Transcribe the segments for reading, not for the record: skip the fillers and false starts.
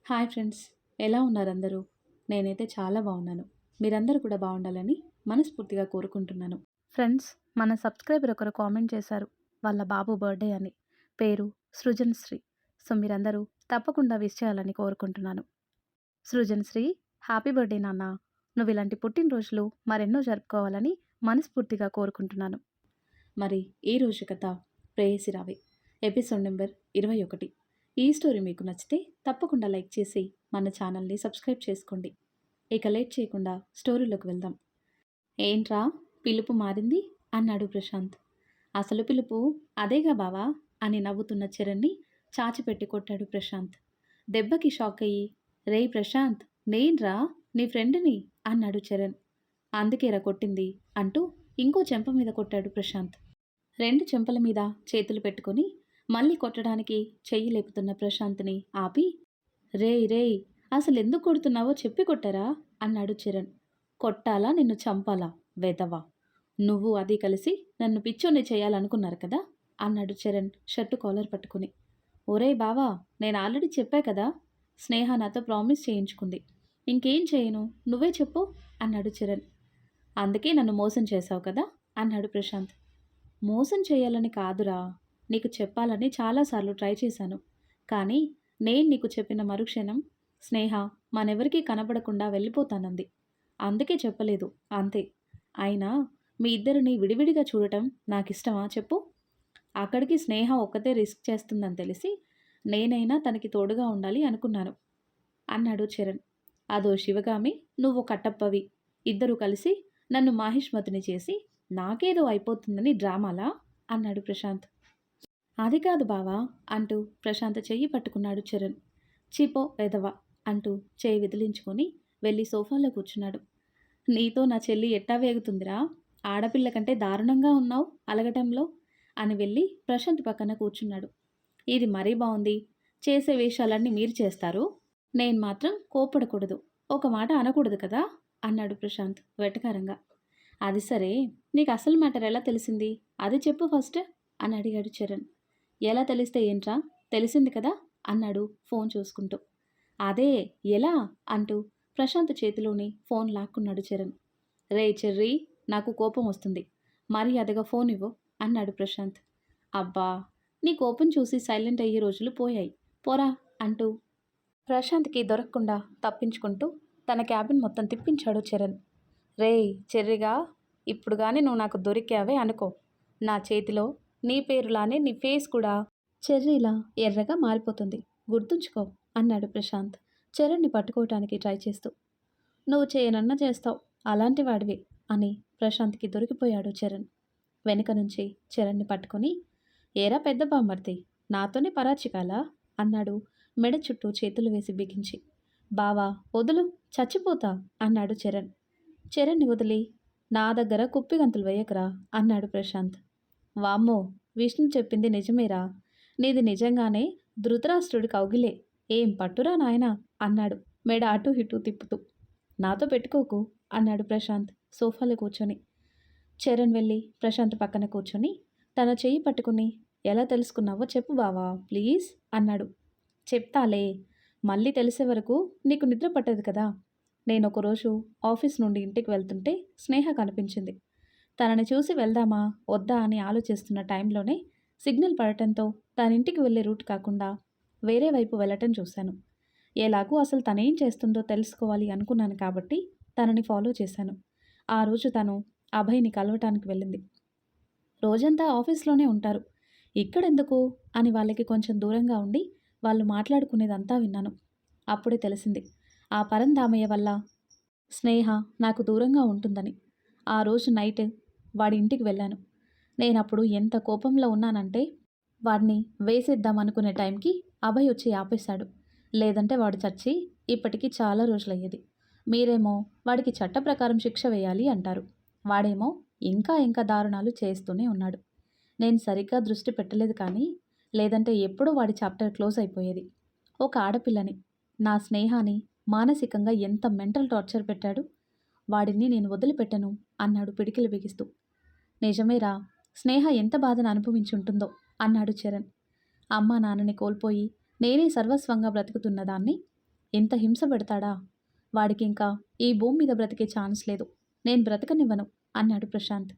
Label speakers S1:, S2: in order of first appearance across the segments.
S1: Hi friends, ఎలా ఉన్నారు అందరూ? నేనైతే చాలా బాగున్నాను. మీరందరూ కూడా బాగుండాలని మనస్ఫూర్తిగా కోరుకుంటున్నాను. ఫ్రెండ్స్, మన సబ్స్క్రైబర్ ఒకరు కామెంట్ చేశారు వాళ్ళ బాబు బర్త్డే అని. పేరు సృజన్ శ్రీ. సో మీరందరూ తప్పకుండా విష్ చేయాలని కోరుకుంటున్నాను. సృజన్ శ్రీ, హ్యాపీ బర్త్డే నాన్న. నువ్వు ఇలాంటి పుట్టినరోజులు మరెన్నో జరుపుకోవాలని మనస్ఫూర్తిగా కోరుకుంటున్నాను. మరి ఈ రోజు కథ ప్రేయసి రావి, ఎపిసోడ్ నెంబర్ 21. ఈ స్టోరీ మీకు నచ్చితే తప్పకుండా లైక్ చేసి మన ఛానల్ని సబ్స్క్రైబ్ చేసుకోండి. ఇక లేట్ చేయకుండా స్టోరీలోకి వెళ్దాం. ఏంట్రా పిలుపు మారింది అన్నాడు ప్రశాంత్. అసలు పిలుపు అదేగా బావా అని నవ్వుతున్న చరణ్ని చాచిపెట్టి కొట్టాడు ప్రశాంత్. దెబ్బకి షాక్ అయ్యి, రేయ్ ప్రశాంత్, నేన్రా నీ ఫ్రెండ్ని అన్నాడు చరణ్. అందుకేరా కొట్టింది అంటూ ఇంకో చెంప మీద కొట్టాడు ప్రశాంత్. రెండు చెంపల మీద చేతులు పెట్టుకొని మళ్ళీ కొట్టడానికి చెయ్యి లేపుతున్న ప్రశాంత్ని ఆపి, రేయ్ రేయ్, అసలు ఎందుకు కొడుతున్నావో చెప్పి కొట్టరా అన్నాడు చరణ్. కొట్టాలా నిన్ను చంపాలా వెదవా, నువ్వు అది కలిసి నన్ను పిచ్చోని చేయాలనుకున్నారు కదా అన్నాడు చరణ్ షర్టు కాలర్ పట్టుకుని. ఒరేయ్ బావా, నేను ఆల్రెడీ చెప్పా కదా, స్నేహ నాతో ప్రామిస్ చేయించుకుంది, ఇంకేం చేయను నువ్వే చెప్పు అన్నాడు చరణ్. అందుకే నన్ను మోసం చేశావు కదా అన్నాడు ప్రశాంత్. మోసం చేయాలని కాదురా, నీకు చెప్పాలని చాలాసార్లు ట్రై చేశాను. కానీ నేను నీకు చెప్పిన మరుక్షణం స్నేహ మనెవరికీ కనబడకుండా వెళ్ళిపోతానంది. అందుకే చెప్పలేదు అంతే. అయినా మీ ఇద్దరిని విడివిడిగా చూడటం నాకిష్టమా చెప్పు? అక్కడికి స్నేహ ఒక్కతే రిస్క్ చేస్తుందని తెలిసి నేనైనా తనకి తోడుగా ఉండాలి అనుకున్నాను అన్నాడు చరణ్. అదో శివగామి, నువ్వు కట్టప్పవి, ఇద్దరూ కలిసి నన్ను మాహిష్మతిని చేసి నాకేదో అయిపోతుందని డ్రామాలా అన్నాడు ప్రశాంత్. అది కాదు బావా అంటూ ప్రశాంత్ చెయ్యి పట్టుకున్నాడు చరణ్. చీపో వెధవా అంటూ చెయ్యి విదిలించుకొని వెళ్ళి సోఫాలో కూర్చున్నాడు. నీతో నా చెల్లి ఎట్టా వేగుతుందిరా, ఆడపిల్ల కంటే దారుణంగా ఉన్నావు అలగటంలో అని వెళ్ళి ప్రశాంత్ పక్కన కూర్చున్నాడు. ఇది మరీ బాగుంది, చేసే వేషాలన్నీ మీరు చేస్తారు, నేను మాత్రం కోప్పడకూడదు, ఒక మాట అనకూడదు కదా అన్నాడు ప్రశాంత్ వెటకారంగా. అది సరే, నీకు అసలు మ్యాటర్ ఎలా తెలిసింది అది చెప్పు ఫస్ట్ అని అడిగాడు చరణ్. ఎలా తెలిస్తే ఏంట్రా, తెలిసింది కదా అన్నాడు ఫోన్ చూసుకుంటూ. అదే ఎలా అంటూ ప్రశాంత్ చేతిలోని ఫోన్ లాక్కున్నాడు చరణ్. రే చెర్రీ, నాకు కోపం వస్తుంది, మర్యాదగా ఫోన్ ఇవ్వు అన్నాడు ప్రశాంత్. అబ్బా, నీ కోపం చూసి సైలెంట్ అయ్యే రోజులు పోయాయి, పోరా అంటూ ప్రశాంత్కి దొరకకుండా తప్పించుకుంటూ తన క్యాబిన్ మొత్తం తిప్పించాడు చరణ్. రేయ్ చెర్రిగా, ఇప్పుడు కానీ నువ్వు నాకు దొరికావే అనుకో, నా చేతిలో నీ పేరులానే నీ ఫేస్ కూడా చెర్రీలా ఎర్రగా మారిపోతుంది, గుర్తుంచుకో అన్నాడు ప్రశాంత్ చరణ్ని పట్టుకోవటానికి ట్రై చేస్తూ. నువ్వు చేయనన్నా చేస్తావు, అలాంటి వాడివి అని ప్రశాంత్కి దొరికిపోయాడు చరణ్. వెనుక నుంచి చరణ్ని పట్టుకొని, ఏరా పెద్ద బామ్మర్ది, నాతోనే పరాచికాలా అన్నాడు మెడ చుట్టూ చేతులు వేసి బిగించి. బావా వదులు, చచ్చిపోతా అన్నాడు చరణ్. చరణ్ని వదిలి, నా దగ్గర కుప్పిగంతులు వేయకరా అన్నాడు ప్రశాంత్. వామ్మో, విష్ణు చెప్పింది నిజమేరా, నీది నిజంగానే ధృతరాష్ట్రుడి కౌగిలే, ఏం పట్టురా నాయనా అన్నాడు మెడ అటు ఇటు తిప్పుతూ. నాతో పెట్టుకోకు అన్నాడు ప్రశాంత్ సోఫాలో కూర్చొని. చరణ్ వెళ్ళి ప్రశాంత్ పక్కన కూర్చొని తన చెయ్యి పట్టుకుని, ఎలా తెలుసుకున్నావో చెప్పు బావా ప్లీజ్ అన్నాడు. చెప్తాలే, మళ్ళీ తెలిసే వరకు నీకు నిద్ర పట్టదు కదా. నేను ఒకరోజు ఆఫీస్ నుండి ఇంటికి వెళ్తుంటే స్నేహ కనిపించింది. తనని చూసి వెళ్దామా వద్దా అని ఆలోచిస్తున్న టైంలోనే సిగ్నల్ పడటంతో తన ఇంటికి వెళ్ళే రూట్ కాకుండా వేరే వైపు వెళ్ళటం చూశాను. ఎలాగూ అసలు తనేం చేస్తుందో తెలుసుకోవాలి అనుకున్నాను కాబట్టి తనని ఫాలో చేశాను. ఆ రోజు తను అభయ్ని కలవటానికి వెళ్ళింది. రోజంతా ఆఫీస్లోనే ఉంటారు, ఇక్కడెందుకు అని వాళ్ళకి కొంచెం దూరంగా ఉండి వాళ్ళు మాట్లాడుకునేదంతా విన్నాను. అప్పుడే తెలిసింది, ఆ పరంధామయ్య వల్ల స్నేహ నాకు దూరంగా ఉంటుందని. ఆ రోజు నైట్ వాడి ఇంటికి వెళ్ళాను. నేనప్పుడు ఎంత కోపంలో ఉన్నానంటే, వాడిని వేసేద్దామనుకునే టైంకి అభయ్ వచ్చి ఆపేశాడు. లేదంటే వాడు చచ్చి ఇప్పటికీ చాలా రోజులయ్యేది. మీరేమో వాడికి చట్ట ప్రకారం శిక్ష వేయాలి అంటారు, వాడేమో ఇంకా ఇంకా దారుణాలు చేస్తూనే ఉన్నాడు. నేను సరిగ్గా దృష్టి పెట్టలేదు కానీ, లేదంటే ఎప్పుడూ వాడి చాప్టర్ క్లోజ్ అయిపోయేది. ఒక ఆడపిల్లని, నా స్నేహాన్ని మానసికంగా ఎంత మెంటల్ టార్చర్ పెట్టాడు. వాడిని నేను వదిలిపెట్టను అన్నాడు పిడికిలు బిగిస్తూ. నిజమేరా, స్నేహ ఎంత బాధను అనుభవించుంటుందో అన్నాడు చరణ్. అమ్మా నాన్నని కోల్పోయి నేనే సర్వస్వంగా బ్రతుకుతున్న దాన్ని ఇంత హింస పెడతాడా? వాడికింకా ఈ భూమి మీద బ్రతికే ఛాన్స్ లేదు. నేను బ్రతకనివ్వను అన్నాడు ప్రశాంత్.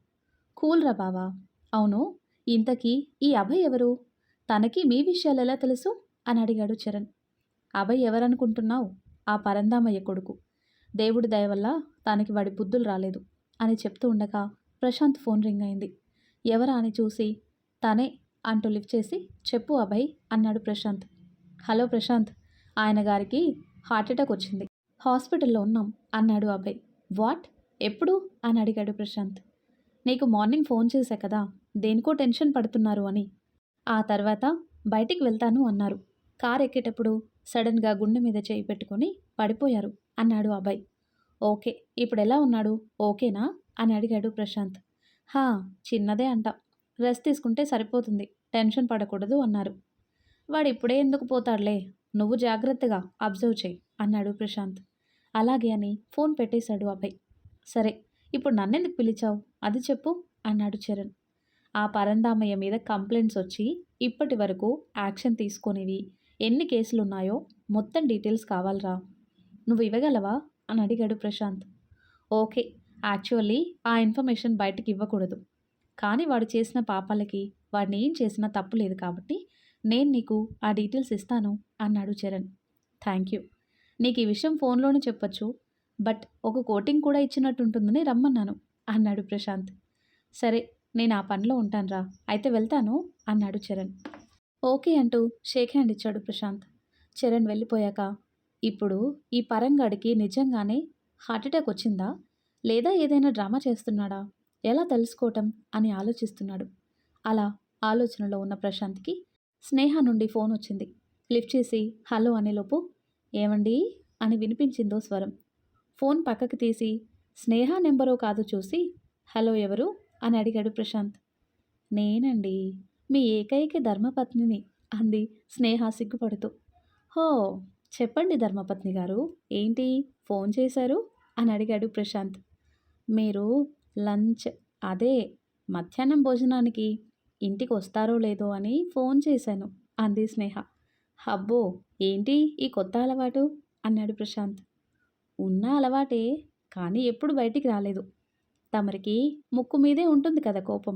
S1: కూల్‌రా బావా! అవును, ఇంతకీ ఈ అభయ్ ఎవరు? తనకి మీ విషయాలెలా తెలుసు? అని అడిగాడు చరణ్. అభయ్ ఎవరనుకుంటున్నావు? ఆ పరంధామయ్య కొడుకు. దేవుడి దయ వల్ల తనకి వాడి బుద్ధులు రాలేదు అని చెప్తూ ఉండగా ప్రశాంత్ ఫోన్ రింగ్ అయింది. ఎవరా అని చూసి తనే అంటూ లిఫ్ట్ చేసి చెప్పు అభయ్ అన్నాడు ప్రశాంత్. హలో ప్రశాంత్, ఆయన గారికి హార్ట్అటాక్ వచ్చింది. హాస్పిటల్లో ఉన్నాం అన్నాడు అభయ్. వాట్? ఎప్పుడు? అని అడిగాడు ప్రశాంత్. నీకు మార్నింగ్ ఫోన్ చేశా కదా, దేనికో టెన్షన్ పడుతున్నారు అని. ఆ తర్వాత బయటికి వెళ్తాను అన్నారు. కార్ ఎక్కేటప్పుడు సడన్గా గుండె మీద చేయి పెట్టుకొని పడిపోయారు అన్నాడు అభయ్. ఓకే, ఇప్పుడు ఎలా ఉన్నాడు? ఓకేనా అని అడిగాడు ప్రశాంత్. హా, చిన్నదే అంట, రెస్ట్ తీసుకుంటే సరిపోతుంది, టెన్షన్ పడకూడదు అన్నారు. వాడు ఇప్పుడే ఎందుకు పోతాడులే, నువ్వు జాగ్రత్తగా అబ్జర్వ్ చేయి అన్నాడు ప్రశాంత్. అలాగే అని ఫోన్ పెట్టేశాడు అభయ్. సరే, ఇప్పుడు నన్నెందుకు పిలిచావు అది చెప్పు అన్నాడు చరణ్. ఆ పరంధామయ్య మీద కంప్లైంట్స్ వచ్చి ఇప్పటి వరకు యాక్షన్ తీసుకొనివి ఎన్ని కేసులున్నాయో మొత్తం డీటెయిల్స్ కావాలరా, నువ్వు ఇవ్వగలవా అని అడిగాడు ప్రశాంత్. ఓకే, యాక్చువల్లీ ఆ ఇన్ఫర్మేషన్ బయటికి ఇవ్వకూడదు, కానీ వాడు చేసిన పాపాలకి వాడిని ఏం చేసినా తప్పు లేదు కాబట్టి నేను నీకు ఆ డీటెయిల్స్ ఇస్తాను అన్నాడు చరణ్. Thank you. నీకు ఈ విషయం ఫోన్లోనే చెప్పొచ్చు, బట్ ఒక కోటింగ్ కూడా ఇచ్చినట్టుంటుందని రమ్మన్నాను అన్నాడు ప్రశాంత్. సరే, నేను ఆ పనిలో ఉంటానురా, అయితే వెళ్తాను అన్నాడు చరణ్. ఓకే అంటూ షేక్ హ్యాండ్ ఇచ్చాడు ప్రశాంత్. చరణ్ వెళ్ళిపోయాక ఇప్పుడు ఈ పరంగాడికి నిజంగానే హార్ట్అటాక్ వచ్చిందా, లేదా ఏదైనా డ్రామా చేస్తున్నాడా, ఎలా తెలుసుకోవటం అని ఆలోచిస్తున్నాడు. అలా ఆలోచనలో ఉన్న ప్రశాంత్కి స్నేహ నుండి ఫోన్ వచ్చింది. లిఫ్ట్ చేసి హలో అనేలోపు ఏమండి అని వినిపించిందో స్వరం. ఫోన్ పక్కకి తీసి స్నేహ నెంబరో కాదో చూసి హలో ఎవరు అని అడిగాడు ప్రశాంత్. నేనండి, మీ ఏకైక ధర్మపత్నిని అంది స్నేహ సిగ్గుపడుతూ. హో, చెప్పండి ధర్మపత్ని గారు, ఏంటి ఫోన్ చేశారు అని అడిగాడు ప్రశాంత్. మీరు లంచ్, అదే మధ్యాహ్నం భోజనానికి ఇంటికి వస్తారో లేదో అని ఫోన్ చేశాను అంది స్నేహ. అబ్బో, ఏంటి ఈ కొత్త అలవాటు అన్నాడు ప్రశాంత్. ఉన్న అలవాటే, కానీ ఎప్పుడు బయటికి రాలేదు. తమరికి ముక్కు మీదే ఉంటుంది కదా కోపం,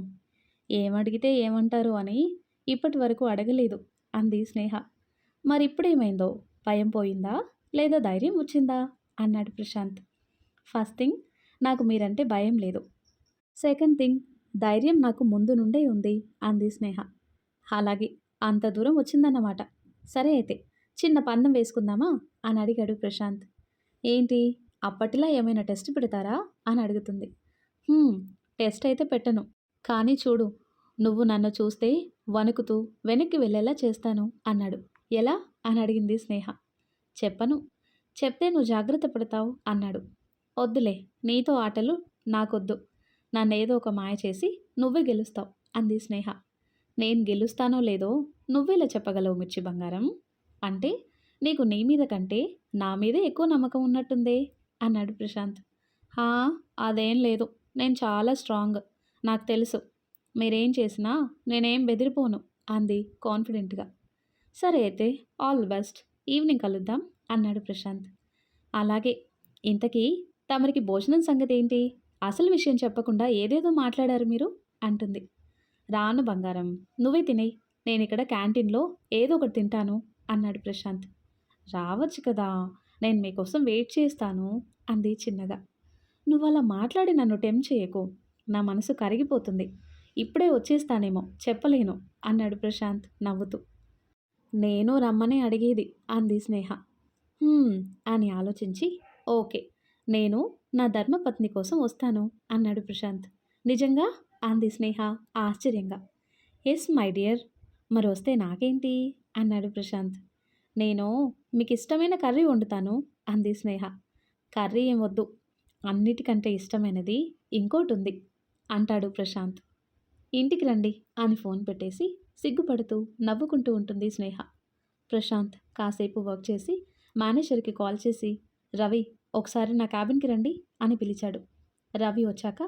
S1: ఏమడిగితే ఏమంటారు అని ఇప్పటి వరకు అడగలేదు అంది స్నేహ. మరిప్పుడేమైందో, భయం పోయిందా లేదా ధైర్యం వచ్చిందా అన్నాడు ప్రశాంత్. ఫస్ట్ థింగ్, నాకు మీరంటే భయం లేదు. సెకండ్ థింగ్, ధైర్యం నాకు ముందు నుండే ఉంది అంది స్నేహ. అలాగే, అంత దూరం వచ్చిందన్నమాట. సరే అయితే చిన్న పందెం వేసుకుందామా అని అడిగాడు ప్రశాంత్. ఏంటి, అప్పటిలా ఏమైనా టెస్ట్ పెడతారా అని అడుగుతుంది. "హ్మ్, టెస్ట్ అయితే పెట్టను, కానీ చూడు, నువ్వు నన్ను చూస్తే వణుకుతూ వెనక్కి వెళ్ళేలా చేస్తాను అన్నాడు. ఎలా అని అడిగింది స్నేహ. చెప్పను, చెప్తే నువ్వు జాగ్రత్త పడతావు అన్నాడు. వద్దులే, నీతో ఆటలు నాకొద్దు, నన్నేదో ఒక మాయ చేసి నువ్వే గెలుస్తావు అంది స్నేహ. నేను గెలుస్తానో లేదో నువ్వెలా చెప్పగలవు మిర్చి బంగారం? అంటే నీకు నీ మీద కంటే నా మీదే ఎక్కువ నమ్మకం ఉన్నట్టుందే అన్నాడు ప్రశాంత్. హా, అదేం లేదు, నేను చాలా స్ట్రాంగ్, నాకు తెలుసు, మీరేం చేసినా నేనేం బెదిరిపోను అంది కాన్ఫిడెంట్గా. సరే అయితే ఆల్ ది బెస్ట్, ఈవినింగ్ కలుద్దాం అన్నాడు ప్రశాంత్. అలాగే, ఇంతకీ తమరికి భోజనం సంగతి ఏంటి, అసలు విషయం చెప్పకుండా ఏదేదో మాట్లాడారు మీరు అంటుంది. రాను బంగారం, నువ్వే తినేయి, నేను ఇక్కడ క్యాంటీన్లో ఏదో ఒకటి తింటాను అన్నాడు ప్రశాంత్. రావచ్చు కదా, నేను మీకోసం వెయిట్ చేస్తాను అంది చిన్నగా. నువ్వు అలా మాట్లాడి నన్ను టెంప్ట్ చేయకు, నా మనసు కరిగిపోతుంది, ఇప్పుడే వచ్చేస్తానేమో చెప్పలేను అన్నాడు ప్రశాంత్ నవ్వుతూ. నేను రమ్మనే అడిగేది అంది స్నేహ. "హ్మ్" అని ఆలోచించి ఓకే, నేను నా ధర్మపత్ని కోసం వస్తాను అన్నాడు ప్రశాంత్. నిజంగా అంది స్నేహ ఆశ్చర్యంగా. ఎస్ మై డియర్, మరి వస్తే నాకేంటి అన్నాడు ప్రశాంత్. నేను మీకు ఇష్టమైన కర్రీ వండుతాను అంది స్నేహ. కర్రీ ఏం వద్దు, అన్నిటికంటే ఇష్టమైనది ఇంకోటి ఉంది అంటాడు ప్రశాంత్. ఇంటికి రండి అని ఫోన్ పెట్టేసి సిగ్గుపడుతూ నవ్వుకుంటూ ఉంటుంది స్నేహ. ప్రశాంత్ కాసేపు వర్క్ చేసి మేనేజర్కి కాల్ చేసి రవి, ఒకసారి నా క్యాబిన్కి రండి అని పిలిచాడు. రవి వచ్చాక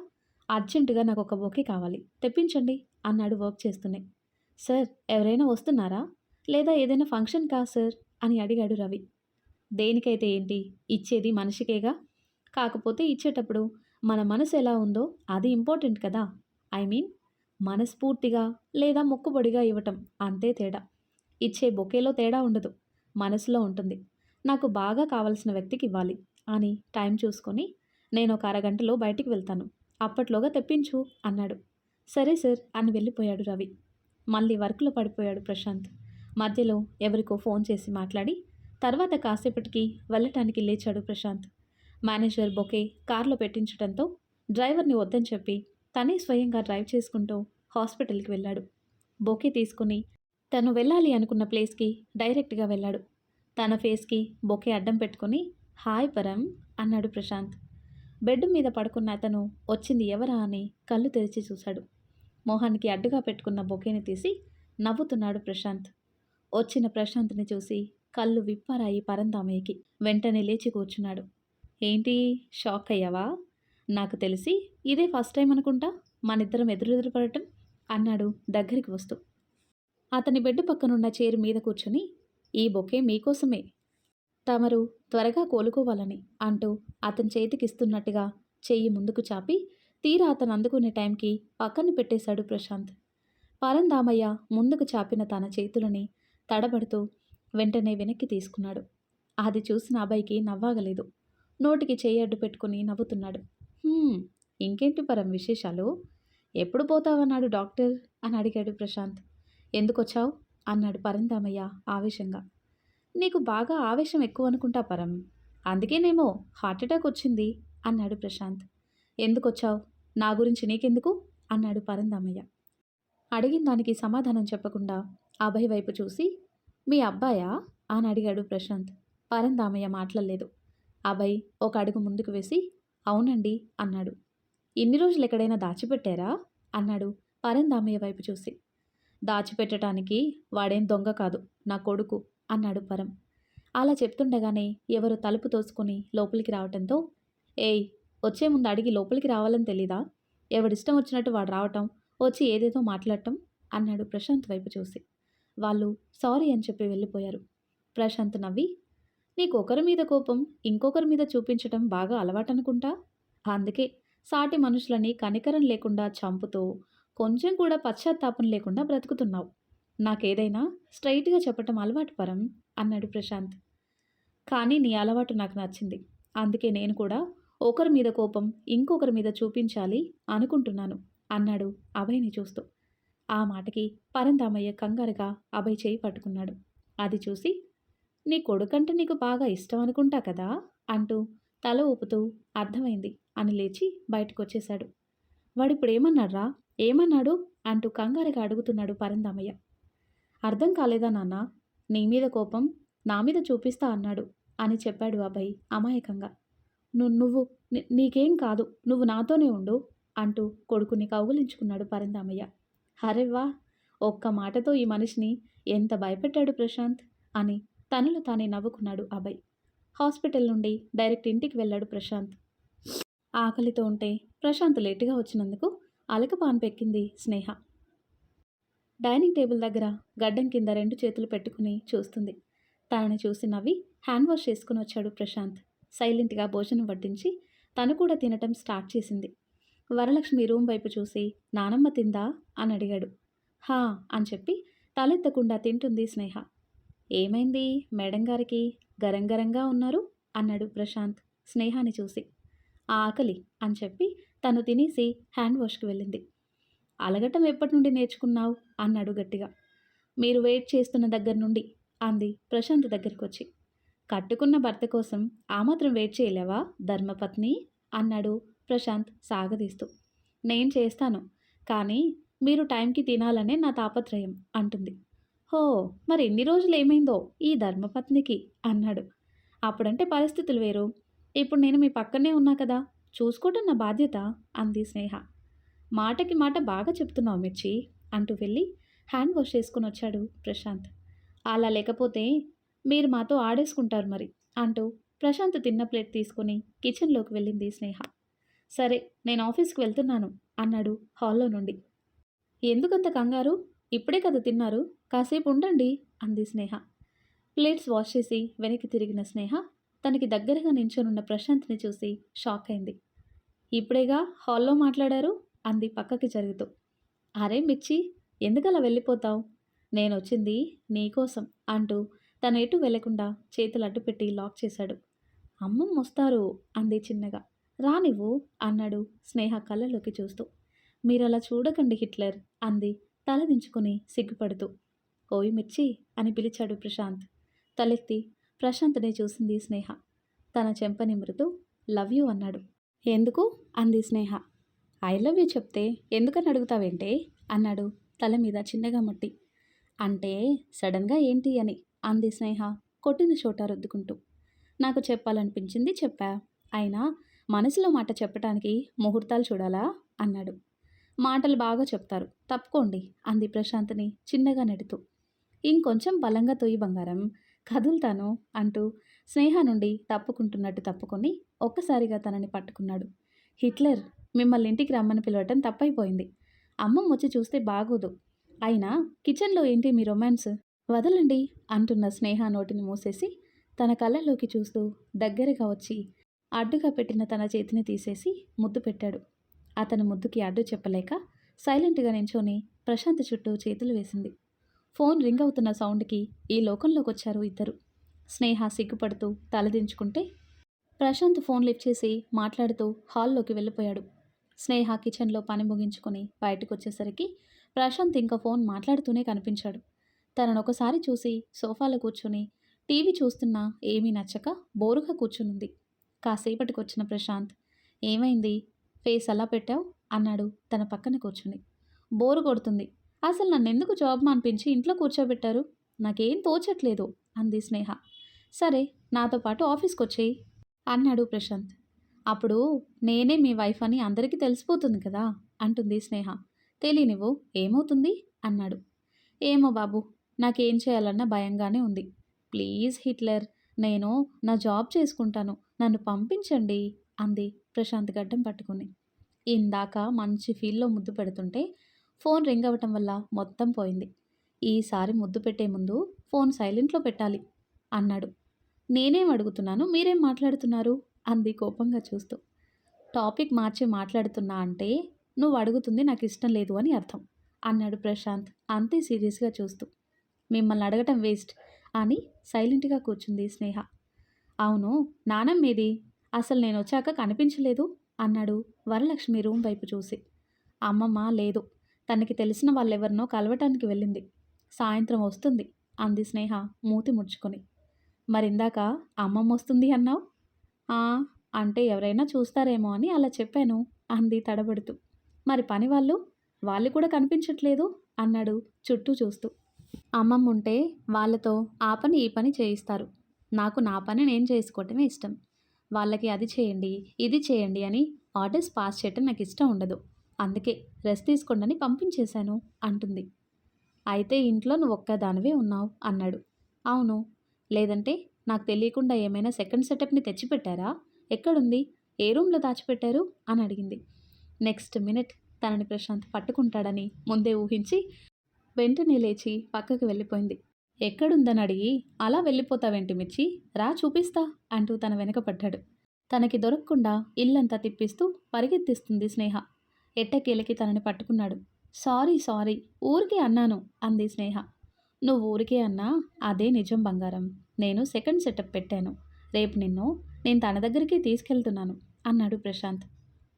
S1: అర్జెంటుగా నాకు ఒక బొకే కావాలి, తెప్పించండి అన్నాడు వర్క్ చేస్తూనే. సార్, ఎవరైనా వస్తున్నారా, లేదా ఏదైనా ఫంక్షన్ కా సార్ అని అడిగాడు రవి. దేనికైతే ఏంటి, ఇచ్చేది మనిషికేగా. కాకపోతే ఇచ్చేటప్పుడు మన మనసు ఎలా ఉందో అది ఇంపార్టెంట్ కదా. ఐ మీన్ మనస్ఫూర్తిగా లేదా మొక్కుబడిగా ఇవ్వటం, అంతే తేడా. ఇచ్చే బొకేలో తేడా ఉండదు, మనసులో ఉంటుంది. నాకు బాగా కావలసిన వ్యక్తికి ఇవ్వాలి అని టైం చూసుకొని, నేను ఒక అరగంటలో బయటికి వెళ్తాను, అప్పట్లోగా తెప్పించు అన్నాడు. సరే సార్ అని వెళ్ళిపోయాడు రవి. మళ్ళీ వర్క్లో పడిపోయాడు ప్రశాంత్. మధ్యలో ఎవరికో ఫోన్ చేసి మాట్లాడి తర్వాత కాసేపటికి వెళ్ళటానికి లేచాడు ప్రశాంత్. మేనేజర్ బొకే కార్లో పెట్టించడంతో డ్రైవర్ని వద్దని చెప్పి తనే స్వయంగా డ్రైవ్ చేసుకుంటూ హాస్పిటల్కి వెళ్ళాడు. బొకే తీసుకుని తను వెళ్ళాలి అనుకున్న ప్లేస్కి డైరెక్ట్గా వెళ్ళాడు. తన ఫేస్కి బొకే అడ్డం పెట్టుకుని హాయ్ పరం అన్నాడు ప్రశాంత్. బెడ్ మీద పడుకున్న అతను వచ్చింది ఎవరా అని కళ్ళు తెరిచి చూశాడు. మోహన్కి అడ్డుగా పెట్టుకున్న బొకేని తీసి నవ్వుతున్నాడు ప్రశాంత్. వచ్చిన ప్రశాంత్ని చూసి కళ్ళు విప్పారాయి పరందామయ్యకి. వెంటనే లేచి కూర్చున్నాడు. ఏంటి, షాక్ అయ్యావా? నాకు తెలిసి ఇదే ఫస్ట్ టైం అనుకుంటా మనిద్దరం ఎదురెదురు పడటం అన్నాడు దగ్గరికి వస్తూ. అతని బెడ్ పక్కనున్న చైర్ మీద కూర్చొని ఈ బొకే మీకోసమే, తమరు త్వరగా కోలుకోవాలని అంటూ అతని చేతికిస్తున్నట్టుగా చెయ్యి ముందుకు చాపి తీరా అతను అందుకునే టైంకి పక్కన పెట్టేశాడు ప్రశాంత్. పరందామయ్య ముందుకు చాపిన తన చేతులని తడబడుతూ వెంటనే వెనక్కి తీసుకున్నాడు. అది చూసిన అబ్బాయికి నవ్వాగలేదు. నోటికి చెయ్యి అడ్డు పెట్టుకుని నవ్వుతున్నాడు. ఇంకేంటి పరం విశేషాలు? ఎప్పుడు పోతావన్నాడు డాక్టర్ అని అడిగాడు ప్రశాంత్. ఎందుకొచ్చావు అన్నాడు పరందామయ్య ఆవేశంగా. నీకు బాగా ఆవేశం ఎక్కువ అనుకుంటా పరం, అందుకేనేమో హార్ట్అటాక్ వచ్చింది అన్నాడు ప్రశాంత్. ఎందుకొచ్చావు, నా గురించి నీకెందుకు అన్నాడు పరందామయ్య. అడిగిన దానికి సమాధానం చెప్పకుండా అభయ్ వైపు చూసి మీ అబ్బాయా అని అడిగాడు ప్రశాంత్. పరందామయ్య మాట్లాడలేదు. అభయ్ ఒక అడుగు ముందుకు వేసి అవునండి అన్నాడు. ఇన్ని రోజులు ఎక్కడైనా దాచిపెట్టారా అన్నాడు పరందామయ్య వైపు చూసి. దాచిపెట్టడానికి వాడేం దొంగ కాదు, నా కొడుకు అన్నాడు పరం. అలా చెప్తుండగానే ఎవరు తలుపు తోసుకొని లోపలికి రావటంతో ఏయ్, వచ్చే ముందు అడిగి లోపలికి రావాలని తెలీదా? ఎవడిష్టం వచ్చినట్టు వాడు రావటం, వచ్చి ఏదేదో మాట్లాడటం అన్నాడు ప్రశాంత్ వైపు చూసి. వాళ్ళు సారీ అని చెప్పి వెళ్ళిపోయారు. ప్రశాంత్ నవ్వి నీకు ఒకరి మీద కోపం ఇంకొకరి మీద చూపించటం బాగా అలవాటనుకుంటా, అందుకే సాటి మనుషులని కనికరం లేకుండా చంపుతూ కొంచెం కూడా పశ్చాత్తాపం లేకుండా బ్రతుకుతున్నావు. నాకేదైనా స్ట్రైట్గా చెప్పటం అలవాటు పరం అన్నాడు ప్రశాంత్. కానీ నీ అలవాటు నాకు నచ్చింది, అందుకే నేను కూడా ఒకరి మీద కోపం ఇంకొకరి మీద చూపించాలి అనుకుంటున్నాను అన్నాడు అభయ్ని చూస్తూ. ఆ మాటకి పరందామయ్య కంగారుగా అభయ్ చేయి పట్టుకున్నాడు. అది చూసి నీ కొడుకంటే నీకు బాగా ఇష్టం అనుకుంటా కదా అంటూ తల ఊపుతూ అర్థమైంది అని లేచి బయటకు వచ్చేశాడు. వాడిప్పుడు ఏమన్నాడ్రా, ఏమన్నాడు అంటూ కంగారుగా అడుగుతున్నాడు పరందామయ్య. అర్థం కాలేదా నాన్న, నీ మీద కోపం నా మీద చూపిస్తా అన్నాడు అని చెప్పాడు అభయ్ అమాయకంగా. నువ్వు నీకేం కాదు, నువ్వు నాతోనే ఉండు అంటూ కొడుకుని కౌగులించుకున్నాడు పరందామయ్య. హరెవ్వా, ఒక్క మాటతో ఈ మనిషిని ఎంత భయపెట్టాడు ప్రశాంత్ అని తనలో తానే నవ్వుకున్నాడు అభయ్. హాస్పిటల్ నుండి డైరెక్ట్ ఇంటికి వెళ్ళాడు ప్రశాంత్. ఆకలితో ఉంటే ప్రశాంత్ లేటుగా వచ్చినందుకు అలకపాన్ పెక్కింది స్నేహ. డైనింగ్ టేబుల్ దగ్గర గడ్డం కింద 2 చేతులు పెట్టుకుని చూస్తుంది. తనని చూసి నవ్వి హ్యాండ్ వాష్ చేసుకుని వచ్చాడు ప్రశాంత్. సైలెంట్గా భోజనం వడ్డించి తను కూడా తినటం స్టార్ట్ చేసింది. వరలక్ష్మి రూమ్ వైపు చూసి నానమ్మ తిందా అని అడిగాడు. హా అని చెప్పి తలెత్తకుండా తింటుంది స్నేహ. ఏమైంది మేడం గారికి, గరం గరంగా ఉన్నారు అన్నాడు ప్రశాంత్ స్నేహాని చూసి. ఆకలి అని చెప్పి తను తినేసి హ్యాండ్ వాష్కి వెళ్ళింది. అలగటం ఎప్పటి నుండి నేర్చుకున్నావు అన్నాడు గట్టిగా. మీరు వెయిట్ చేస్తున్న దగ్గర నుండి అంది ప్రశాంత్ దగ్గరికి వచ్చి. కట్టుకున్న భర్త కోసం ఆ మాత్రం వెయిట్ చేయలేవా ధర్మపత్ని అన్నాడు ప్రశాంత్ సాగదీస్తూ. నేను చేస్తాను, కానీ మీరు టైంకి తినాలనే నా తాపత్రయం అంటుంది. హో, మరి ఎన్ని రోజులు ఏమైందో ఈ ధర్మపత్నికి అన్నాడు. అప్పుడంటే పరిస్థితులు వేరు, ఇప్పుడు నేను మీ పక్కనే ఉన్నా కదా, చూసుకోవటం నా బాధ్యత అంది స్నేహ. మాటకి మాట బాగా చెప్తున్నావు మిర్చి అంటూ వెళ్ళి హ్యాండ్ వాష్ చేసుకుని వచ్చాడు ప్రశాంత్. అలా లేకపోతే మీరు మాతో ఆడేసుకుంటారు మరి అంటూ ప్రశాంత్ తిన్న ప్లేట్ తీసుకుని కిచెన్లోకి వెళ్ళింది స్నేహ. సరే, నేను ఆఫీస్కి వెళ్తున్నాను అన్నాడు హాల్లో నుండి. ఎందుకంత కంగారు, ఇప్పుడే కదా తిన్నారు, కాసేపు ఉండండి అంది స్నేహ. ప్లేట్స్ వాష్ చేసి వెనక్కి తిరిగిన స్నేహ తనకి దగ్గరగా నించొనున్న ప్రశాంత్ని చూసి షాక్ అయింది. ఇప్పుడేగా హాల్లో మాట్లాడారు అంది పక్కకి జరుగుతూ. అరే మిర్చి, ఎందుకలా వెళ్ళిపోతావు? నేనొచ్చింది నీకోసం అంటూ తను ఎటు వెళ్లకుండా చేతులు అడ్డుపెట్టి లాక్ చేశాడు. అమ్మమ్మొస్తారు అంది చిన్నగా. రానివ్వు అన్నాడు స్నేహ కళ్ళలోకి చూస్తూ. మీరలా చూడకండి హిట్లర్ అంది తల దించుకుని సిగ్గుపడుతూ. ఓయ్ మిర్చి అని పిలిచాడు ప్రశాంత్. తలెత్తి ప్రశాంత్నే చూసింది స్నేహ. తన చెంప నిమురుతూ లవ్ యూ అన్నాడు. ఎందుకు అంది స్నేహ. ఐ లవ్ యూ చెప్తే ఎందుకని అడుగుతావేంటే అన్నాడు తల మీద చిన్నగా ముట్టి. అంటే సడన్గా ఏంటి అని అంది స్నేహ కొట్టిన చోట రుద్దుకుంటూ. నాకు చెప్పాలనిపించింది చెప్పా. అయినా మనసులో మాట చెప్పటానికి ముహూర్తాలు చూడాలా అన్నాడు. మాటలు బాగా చెప్తారు, తప్పుకోండి అంది ప్రశాంత్ని చిన్నగా నెడుతూ. ఇంకొంచెం బలంగా తొయ్యి బంగారం, కదులుతాను అంటూ స్నేహ నుండి తప్పుకుంటున్నట్టు తప్పుకొని ఒక్కసారిగా తనని పట్టుకున్నాడు. హిట్లర్, మిమ్మల్ని ఇంటికి రమ్మని పిలవటం తప్పైపోయింది. అమ్మమ్మ వచ్చి చూస్తే బాగోదు. అయినా కిచెన్లో ఏంటి మీ రొమాన్స్? వదలండి అంటున్న స్నేహ నోటిని మూసేసి తన కళ్ళలోకి చూస్తూ దగ్గరగా వచ్చి అడ్డుగా పెట్టిన తన చేతిని తీసేసి ముద్దు పెట్టాడు. అతని ముద్దుకి అడ్డు చెప్పలేక సైలెంట్గా నించొని ప్రశాంత్ చుట్టూ చేతులు వేసింది. ఫోన్ రింగ్ అవుతున్న సౌండ్కి ఈ లోకంలోకి వచ్చారు ఇద్దరు. స్నేహ సిగ్గుపడుతూ తలదించుకుంటే ప్రశాంత్ ఫోన్ లిఫ్ట్ చేసి మాట్లాడుతూ హాల్లోకి వెళ్ళిపోయాడు. స్నేహ కిచెన్లో పని ముగించుకొని బయటకు వచ్చేసరికి ప్రశాంత్ ఇంకా ఫోన్ మాట్లాడుతూనే కనిపించాడు. తనను ఒకసారి చూసి సోఫాలో కూర్చొని టీవీ చూస్తున్నా ఏమీ నచ్చక బోరుగా కూర్చునుంది. కాసేపటికి వచ్చిన ప్రశాంత్, ఏమైంది ఫేస్ అలా పెట్టావు అన్నాడు తన పక్కన కూర్చుని. బోరు కొడుతుంది. అసలు నన్నెందుకు జాబ్ మానిపించి ఇంట్లో కూర్చోబెట్టారు? నాకేం తోచట్లేదు అంది స్నేహ. సరే, నాతో పాటు ఆఫీస్కి వచ్చేయి అన్నాడు ప్రశాంత్. అప్పుడు నేనే మీ వైఫ్ అని అందరికీ తెలిసిపోతుంది కదా అంటుంది స్నేహ. తెలియనివ్వు ఏమవుతుంది అన్నాడు. ఏమో బాబు, నాకేం చేయాలన్న భయంగానే ఉంది. ప్లీజ్ హిట్లర్, నేను నా జాబ్ చేసుకుంటాను, నన్ను పంపించండి అంది ప్రశాంత్ గడ్డం పట్టుకుని. ఇందాక మంచి ఫీల్లో ముద్దు పెడుతుంటే ఫోన్ రింగ్ అవ్వటం వల్ల మొత్తం పోయింది. ఈసారి ముద్దు పెట్టే ముందు ఫోన్ సైలెంట్లో పెట్టాలి అన్నాడు. నేనేం అడుగుతున్నాను, మీరేం మాట్లాడుతున్నారు అంది కోపంగా చూస్తూ. టాపిక్ మార్చి మాట్లాడుతున్నా అంటే నువ్వు అడుగుతుంది నాకు ఇష్టం లేదు అని అర్థం అన్నాడు ప్రశాంత్ అంతే సీరియస్గా చూస్తూ. మిమ్మల్ని అడగటం వేస్ట్ అని సైలెంట్గా కూర్చుంది స్నేహ. అవును, నానమ్మేది? అసలు నేను వచ్చాక కనిపించలేదు అన్నాడు వరలక్ష్మి రూమ్ వైపు చూసి. అమ్మమ్మ లేదు, తనకి తెలిసిన వాళ్ళెవరినో కలవటానికి వెళ్ళింది. సాయంత్రం వస్తుంది అంది స్నేహ మూతి ముడుచుకొని. మరిందాక అమ్మమ్మ వస్తుంది అన్నావు? "ఆ, అంటే ఎవరైనా చూస్తారేమో అని అలా చెప్పాను అంది తడబడుతూ. మరి పని వాళ్ళు కూడా కనిపించట్లేదు అన్నాడు చుట్టూ చూస్తూ. అమ్మమ్మ ఉంటే వాళ్ళతో ఆ పని ఈ పని చేయిస్తారు. నాకు నా పని నేను చేసుకోవటమే ఇష్టం. వాళ్ళకి అది చేయండి ఇది చేయండి అని ఆర్డర్స్ పాస్ చేయటం నాకు ఇష్టం ఉండదు. అందుకే రెస్ట్ తీసుకోండి పంపించేశాను అంటుంది. అయితే ఇంట్లో నువ్వు ఒక్కదానివే ఉన్నావు అన్నాడు. అవును, లేదంటే నాకు తెలియకుండా ఏమైనా సెకండ్ సెటప్ని తెచ్చిపెట్టారా? ఎక్కడుంది? ఏ రూమ్లో దాచిపెట్టారు అని అడిగింది. నెక్స్ట్ మినిట్ తనని ప్రశాంత్ పట్టుకుంటాడని ముందే ఊహించి వెంటనే లేచి పక్కకు వెళ్ళిపోయింది. ఎక్కడుందని అడిగి అలా వెళ్ళిపోతావేంటి మిర్చి, రా చూపిస్తా అంటూ తన వెనక పడ్డాడు. తనకి దొరకకుండా ఇల్లంతా తిప్పిస్తూ పరిగెత్తిస్తుంది స్నేహ. ఎట్టకేలకి తనని పట్టుకున్నాడు. సారీ సారీ, ఊరికే అన్నాను అంది స్నేహ. నువ్వు ఊరికే అన్నా అదే నిజం బంగారం. నేను సెకండ్ సెటప్ పెట్టాను. రేపు నేను తన దగ్గరికి తీసుకెళ్తున్నాను అన్నాడు ప్రశాంత్.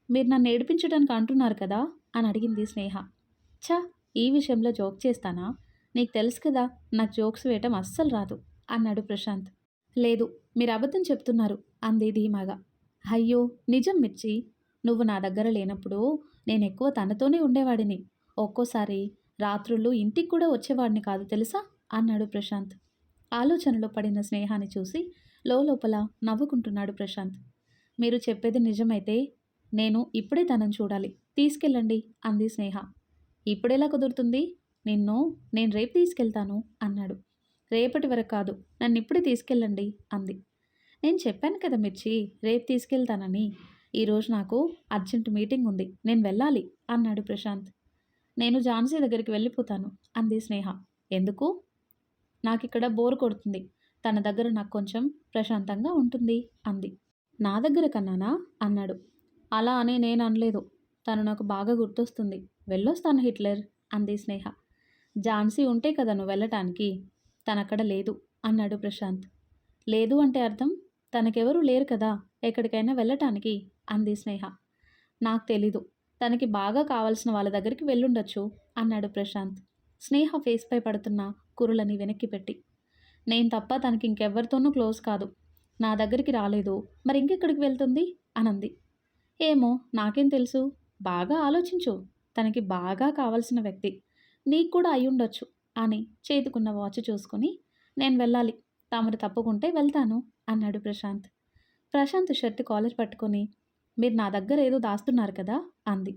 S1: మీరు నన్ను ఏడిపించడానికి అంటున్నారు కదా అని అడిగింది స్నేహ. ఛా, ఈ విషయంలో జోక్ చేస్తానా? నీకు తెలుసు కదా నాకు జోక్స్ వేయటం అస్సలు రాదు అన్నాడు ప్రశాంత్. లేదు, మీరు అబద్ధం చెప్తున్నారు అంది ధీమాగా. అయ్యో నిజం మిర్చి, నువ్వు నా దగ్గర లేనప్పుడు నేను ఎక్కువ తనతోనే ఉండేవాడిని. ఒక్కోసారి రాత్రుళ్ళు ఇంటికి కూడా వచ్చేవాడిని కాదు తెలుసా అన్నాడు ప్రశాంత్. ఆలోచనలో పడిన స్నేహాన్ని చూసి లోపల నవ్వుకుంటున్నాడు ప్రశాంత్. మీరు చెప్పేది నిజమైతే నేను ఇప్పుడే తనని చూడాలి, తీసుకెళ్ళండి అంది స్నేహ. ఇప్పుడెలా కుదురుతుంది? నేను రేపు తీసుకెళ్తాను అన్నాడు. రేపటి వరకు కాదు, నన్ను ఇప్పుడే తీసుకెళ్ళండి అంది. నేను చెప్పాను కదా మిర్చి, రేపు తీసుకెళ్తానని. ఈరోజు నాకు అర్జెంట్ మీటింగ్ ఉంది, నేను వెళ్ళాలి అన్నాడు ప్రశాంత్. నేను ఝాన్సీ దగ్గరికి వెళ్ళిపోతాను అంది స్నేహ. ఎందుకు? నాకు ఇక్కడ బోర్ కొడుతుంది. తన దగ్గర నాకు కొంచెం ప్రశాంతంగా ఉంటుంది అంది. నా దగ్గర కన్నానా అన్నాడు. అలా అని నేను అనలేదు. తను నాకు బాగా గుర్తొస్తుంది. వెళ్ళొస్తాను హిట్లర్ అంది స్నేహ. ఝాన్సీ ఉంటే కదా నువ్వు వెళ్ళటానికి. తనక్కడ లేదు అన్నాడు ప్రశాంత్. లేదు అంటే అర్థం? తనకెవరూ లేరు కదా ఎక్కడికైనా వెళ్ళటానికి అంది స్నేహ. నాకు తెలీదు. తనకి బాగా కావాల్సిన వాళ్ళ దగ్గరికి వెళ్ళుండొచ్చు అన్నాడు ప్రశాంత్ స్నేహ ఫేస్పై పడుతున్న కురులని వెనక్కి పెట్టి. నేను తప్ప తనకి ఇంకెవ్వరితోనూ క్లోజ్ కాదు. నా దగ్గరికి రాలేదు. మరి ఇంకెక్కడికి వెళ్తుంది అనంది. ఏమో నాకేం తెలుసు. బాగా ఆలోచించు. తనకి బాగా కావలసిన వ్యక్తి నీకు కూడా అయ్యుండొచ్చు అని చేతుకున్న వాచ్ చూసుకుని నేను వెళ్ళాలి. తమరు తప్పుకుంటే వెళ్తాను అన్నాడు ప్రశాంత్. ప్రశాంత్ షర్ట్ కాలర్ పట్టుకొని మీరు నా దగ్గర ఏదో దాస్తున్నారు కదా అంది.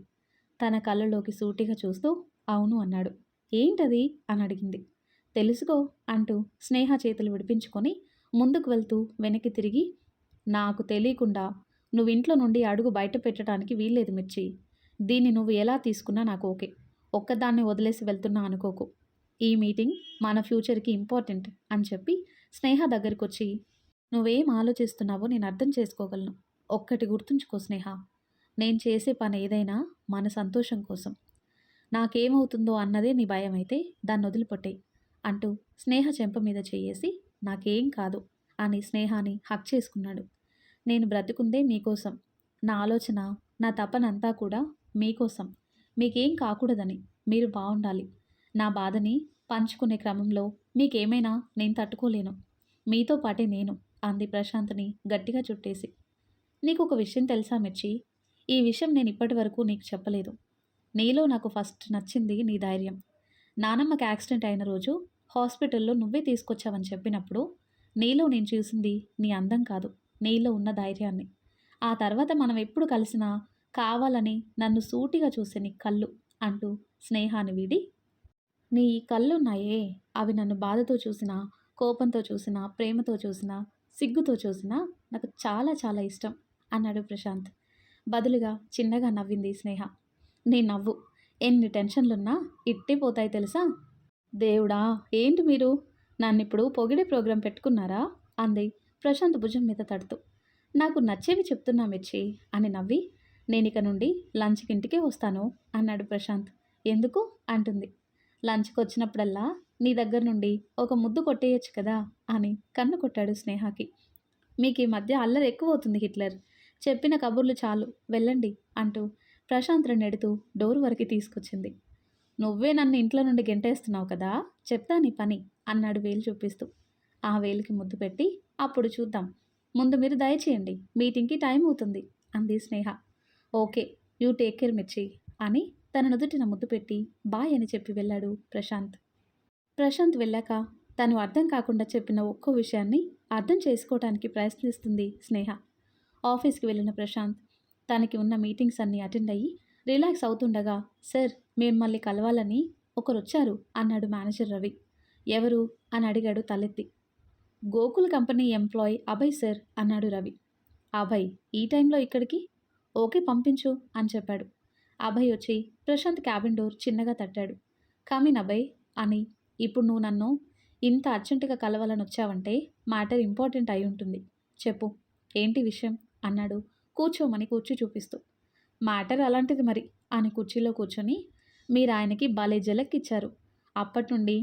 S1: తన కళ్ళలోకి సూటిగా చూస్తూ అవును అన్నాడు. ఏంటది అని అడిగింది. తెలుసుకో అంటూ స్నేహ చేతులు విడిపించుకొని ముందుకు వెళ్తూ వెనక్కి తిరిగి నాకు తెలియకుండా నువ్వు ఇంట్లో నుండి అడుగు బయట పెట్టడానికి వీల్లేదు మిర్చి. దీన్ని నువ్వు ఎలా తీసుకున్నా నాకు ఓకే. ఒక్కదాన్ని వదిలేసి వెళ్తున్నా అనుకోకు. ఈ మీటింగ్ మన ఫ్యూచర్కి ఇంపార్టెంట్ అని చెప్పి స్నేహ దగ్గరికి వచ్చి నువ్వేం ఆలోచిస్తున్నావో నేను అర్థం చేసుకోగలను. ఒక్కటి గుర్తుంచుకో స్నేహ, నేను చేసే పని ఏదైనా మన సంతోషం కోసం. నాకేమవుతుందో అన్నదే నీ భయం అయితే దాన్ని వదిలిపెట్టేయ్ అంటూ స్నేహ చెంప మీద చేయేసి నాకేం కాదు అని స్నేహాని హక్ చేసుకున్నాడు. నేను బ్రతుకుందే మీకోసం. నా ఆలోచన, నా తపనంతా కూడా మీకోసం. మీకేం కాకూడదని, మీరు బాగుండాలి. నా బాధని పంచుకునే క్రమంలో మీకేమైనా నేను తట్టుకోలేను. మీతో పాటే నేను అంది ప్రశాంత్ని గట్టిగా చుట్టేసి. నీకు ఒక విషయం తెలుసా మిర్చి? ఈ విషయం నేను ఇప్పటి వరకు నీకు చెప్పలేదు. నీలో నాకు ఫస్ట్ నచ్చింది నీ ధైర్యం. నానమ్మకి యాక్సిడెంట్ అయిన రోజు హాస్పిటల్లో నువ్వే తీసుకొచ్చావని చెప్పినప్పుడు నీలో నేను చూసింది నీ అందం కాదు, నీలో ఉన్న ధైర్యాన్ని. ఆ తర్వాత మనం ఎప్పుడు కలిసినా కావాలని నన్ను సూటిగా చూసే నీ కళ్ళు అంటూ స్నేహాన్ని వీడి నీ ఈ కళ్ళున్నాయే అవి నన్ను బాధతో చూసినా, కోపంతో చూసినా, ప్రేమతో చూసినా, సిగ్గుతో చూసినా నాకు చాలా చాలా ఇష్టం అన్నాడు ప్రశాంత్. బదులుగా చిన్నగా నవ్వింది స్నేహ. నీ నవ్వు ఎన్ని టెన్షన్లున్నా ఇట్టే పోతాయి తెలుసా. దేవుడా ఏంటి మీరు నన్నిప్పుడు పొగిడే ప్రోగ్రాం పెట్టుకున్నారా అంది ప్రశాంత్ భుజం మీద తడుతూ. నాకు నచ్చేవి చెప్తున్నా మిర్చి అని నవ్వి నేనిక నుండి లంచ్కి ఇంటికే వస్తాను అన్నాడు ప్రశాంత్. ఎందుకు అంటుంది. లంచ్కి వచ్చినప్పుడల్లా నీ దగ్గర నుండి ఒక ముద్దు కొట్టేయచ్చు కదా అని కన్ను కొట్టాడు స్నేహకి. మీకు ఈ మధ్య అల్లరి ఎక్కువ అవుతుంది హిట్లర్. చెప్పిన కబుర్లు చాలు వెళ్ళండి అంటూ ప్రశాంత్ నెడుతూ డోర్ వరకు తీసుకొచ్చింది. నువ్వే నన్ను ఇంట్లో నుండి గెంటేస్తున్నావు కదా, చెప్తా నీ పని అన్నాడు వేలు చూపిస్తూ. ఆ వేలికి ముద్దు పెట్టి అప్పుడు చూద్దాం. ముందు మీరు దయచేయండి, మీటింగ్కి టైం అవుతుంది అంది స్నేహ. ఓకే, యూ టేక్ కేర్ మిర్చి అని తన నుదుటిన ముద్దు పెట్టి బాయ్ అని చెప్పి వెళ్ళాడు ప్రశాంత్. ప్రశాంత్ వెళ్ళాక తను అర్థం కాకుండా చెప్పిన ఒక్కో విషయాన్ని అర్థం చేసుకోవటానికి ప్రయత్నిస్తుంది స్నేహ. ఆఫీస్కి వెళ్ళిన ప్రశాంత్ తనకి ఉన్న మీటింగ్స్ అన్నీ అటెండ్ అయ్యి రిలాక్స్ అవుతుండగా సార్ మిమ్మల్ని కలవాలని ఒకరు వచ్చారు అన్నాడు మేనేజర్ రవి. ఎవరు అని అడిగాడు తలెత్తి. Gokul company employee Abhay sir అన్నాడు రవి. అభయ్ ఈ టైంలో ఇక్కడికి? ఓకే పంపించు అని చెప్పాడు. అభయ్ వచ్చి ప్రశాంత్ క్యాబిన్ డోర్ చిన్నగా తట్టాడు. కమిన్ అభయ్ అని. ఇప్పుడు నువ్వు నన్ను ఇంత అర్జెంటుగా కలవాలని వచ్చావంటే మ్యాటర్ ఇంపార్టెంట్ అయి ఉంటుంది. చెప్పు ఏంటి విషయం అన్నాడు కూర్చోమని కూర్చో చూపిస్తూ. మ్యాటర్ అలాంటిది మరి అని కుర్చీలో కూర్చొని మీరు ఆయనకి భలే జలక్కిచ్చారు. అప్పటి నుండి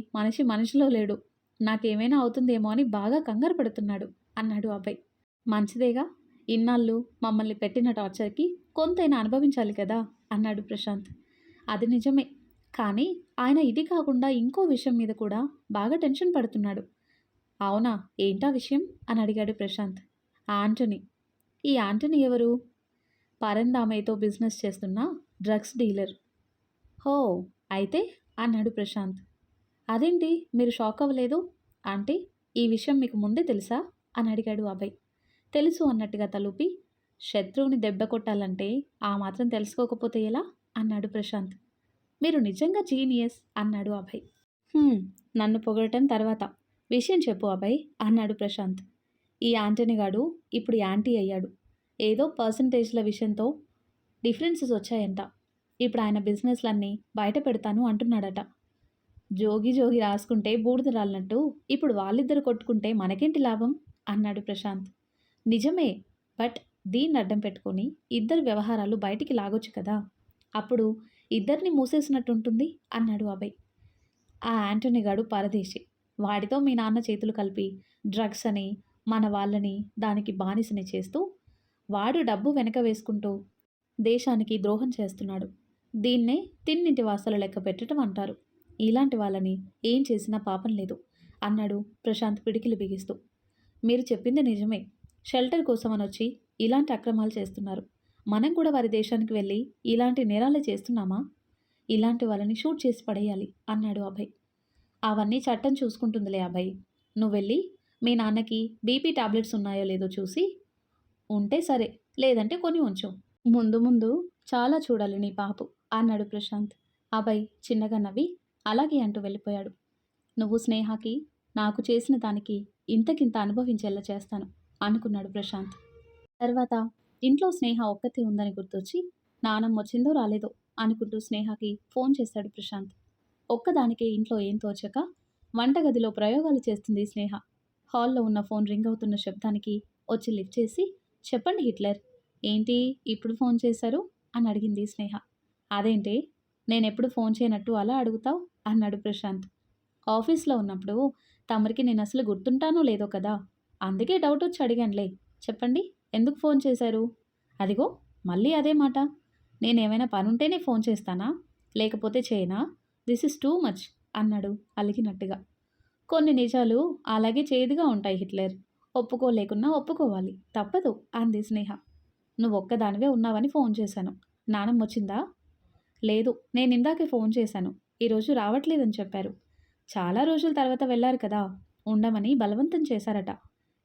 S1: మనిషిలో లేడు. నాకేమైనా అవుతుందేమో అని బాగా కంగారు పడుతున్నాడు అన్నాడు అభయ్. మంచిదేగా, ఇన్నాళ్ళు మమ్మల్ని పెట్టిన టార్చర్కి కొంతైనా అనుభవించాలి కదా అన్నాడు ప్రశాంత్. అది నిజమే, కానీ ఆయన ఇది కాకుండా ఇంకో విషయం మీద కూడా బాగా టెన్షన్ పడుతున్నాడు. అవునా, ఏంటా విషయం అని అడిగాడు ప్రశాంత్. ఆంటనీ. ఈ ఆంటనీ ఎవరు? పరందామయ్యతో బిజినెస్ చేస్తున్న డ్రగ్స్ డీలర్. హో అయితే అన్నాడు ప్రశాంత్. అదేంటి మీరు షాక్ అవ్వలేదు? అంటే ఈ విషయం మీకు ముందే తెలుసా అని అడిగాడు అభయ్. తెలుసు అన్నట్టుగా తలూపి శత్రువుని దెబ్బ కొట్టాలంటే ఆ మాత్రం తెలుసుకోకపోతే ఎలా అన్నాడు ప్రశాంత్. మీరు నిజంగా జీనియస్ అన్నాడు అభయ్. నన్ను పొగడటం తర్వాత విషయం చెప్పు అభయ్ అన్నాడు ప్రశాంత్. ఈ ఆంటనీ గాడు ఇప్పుడు యాంటీ అయ్యాడు. ఏదో పర్సంటేజ్ల విషయంతో డిఫరెన్సెస్ వచ్చాయంట. ఇప్పుడు ఆయన బిజినెస్లన్నీ బయట పెడతాను అంటున్నాడట. జోగి జోగి రాసుకుంటే బూడిద రాలినట్టు ఇప్పుడు వాళ్ళిద్దరు కొట్టుకుంటే మనకేంటి లాభం అన్నాడు ప్రశాంత్. నిజమే. బట్ దీన్ని అడ్డం పెట్టుకొని ఇద్దరి వ్యవహారాలు బయటికి లాగొచ్చు కదా! అప్పుడు ఇద్దరిని మూసేసినట్టుంటుంది అన్నాడు అభయ్. ఆ యాంటోనీ గాడు పరదేశి. వాడితో మీ నాన్న చేతులు కలిపి డ్రగ్స్ అని మన వాళ్ళని దానికి బానిసని చేస్తూ వాడు డబ్బు వెనక వేసుకుంటూ దేశానికి ద్రోహం చేస్తున్నాడు. దీన్నే తిన్నింటి వాసాలు లెక్క పెట్టడం అంటారు. ఇలాంటి వాళ్ళని ఏం చేసినా పాపం లేదు అన్నాడు ప్రశాంత్ పిడికిలి బిగిస్తూ. మీరు చెప్పింది నిజమే. షెల్టర్ కోసమని వచ్చి ఇలాంటి అక్రమాలు చేస్తున్నారు. మనం కూడా వారి దేశానికి వెళ్ళి ఇలాంటి నేరాలే చేస్తున్నామా? ఇలాంటి వాళ్ళని షూట్ చేసి పడేయాలి అన్నాడు అభయ్. అవన్నీ చట్టం చూసుకుంటుందిలే అభయ్. నువ్వెళ్ళి మీ నాన్నకి బీపీ టాబ్లెట్స్ ఉన్నాయో లేదో చూసి ఉంటే సరే, లేదంటే కొని ఉంచు. ముందు ముందు చాలా చూడాలి నీ పాపు అన్నాడు ప్రశాంత్. అభయ్ చిన్నగా నవ్వి అలాగే అంటూ వెళ్ళిపోయాడు. నువ్వు స్నేహకి నాకు చేసిన దానికి ఇంతకింత అనుభవించేలా చేస్తాను అనుకున్నాడు ప్రశాంత్. తర్వాత ఇంట్లో స్నేహ ఒక్కతే ఉందని గుర్తొచ్చి నానమ్మ వచ్చిందో రాలేదో అనుకుంటూ స్నేహకి ఫోన్ చేశాడు ప్రశాంత్. ఒక్కదానికే ఇంట్లో ఏం తోచక వంటగదిలో ప్రయోగాలు చేస్తుంది స్నేహ. హాల్లో ఉన్న ఫోన్ రింగ్ అవుతున్న శబ్దానికి వచ్చి లిఫ్ట్ చేసి చెప్పండి హిట్లర్, ఏంటి ఇప్పుడు ఫోన్ చేశారు అని అడిగింది స్నేహ. అదేంటి నేనెప్పుడు ఫోన్ చేయనట్టు అలా అడుగుతావు అన్నాడు ప్రశాంత్. ఆఫీస్లో ఉన్నప్పుడు తమరికి నేను అసలు గుర్తుంటానో లేదో కదా, అందుకే డౌట్ వచ్చి అడిగానులే. చెప్పండి ఎందుకు ఫోన్ చేశారు? అదిగో మళ్ళీ అదే మాట. నేనేమైనా పనుంటేనే ఫోన్ చేస్తానా, లేకపోతే చేయనా? దిస్ ఇస్ టూ మచ్ అన్నాడు అలిగినట్టుగా. కొన్ని నిజాలు అలాగే చేదుగా ఉంటాయి హిట్లర్. ఒప్పుకోలేకున్నా ఒప్పుకోవాలి, తప్పదు అంది స్నేహ. నువ్వు ఒక్కదానివే ఉన్నావని ఫోన్ చేశాను. నానమ్మ వచ్చిందా? లేదు, నేను ఇందాకే ఫోన్ చేశాను. ఈరోజు రావట్లేదని చెప్పారు. చాలా రోజుల తర్వాత వెళ్ళారు కదా, ఉండమని బలవంతం చేశారట.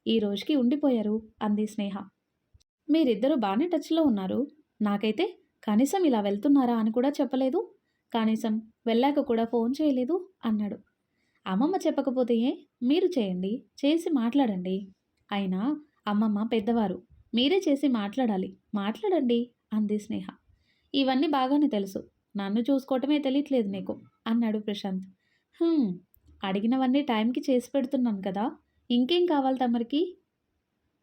S1: ఈ రోజుకి ఉండిపోయారు అంది స్నేహ. మీరిద్దరూ బాగానే టచ్లో ఉన్నారు. నాకైతే కనీసం ఇలా వెళ్తున్నారా అని కూడా చెప్పలేదు. కనీసం వెళ్ళాక కూడా ఫోన్ చేయలేదు అన్నాడు. అమ్మమ్మ చెప్పకపోతే మీరు చేయండి, చేసి మాట్లాడండి. అయినా అమ్మమ్మ పెద్దవారు, మీరే చేసి మాట్లాడాలి, మాట్లాడండి అంది స్నేహ. ఇవన్నీ బాగానే తెలుసు, నన్ను చూసుకోవటమే తెలియట్లేదు నీకు అన్నాడు ప్రశాంత్. "హ్మ్, అడిగినవన్నీ టైంకి చేసి పెడుతున్నాను కదా, ఇంకేం కావాలి తమరికి?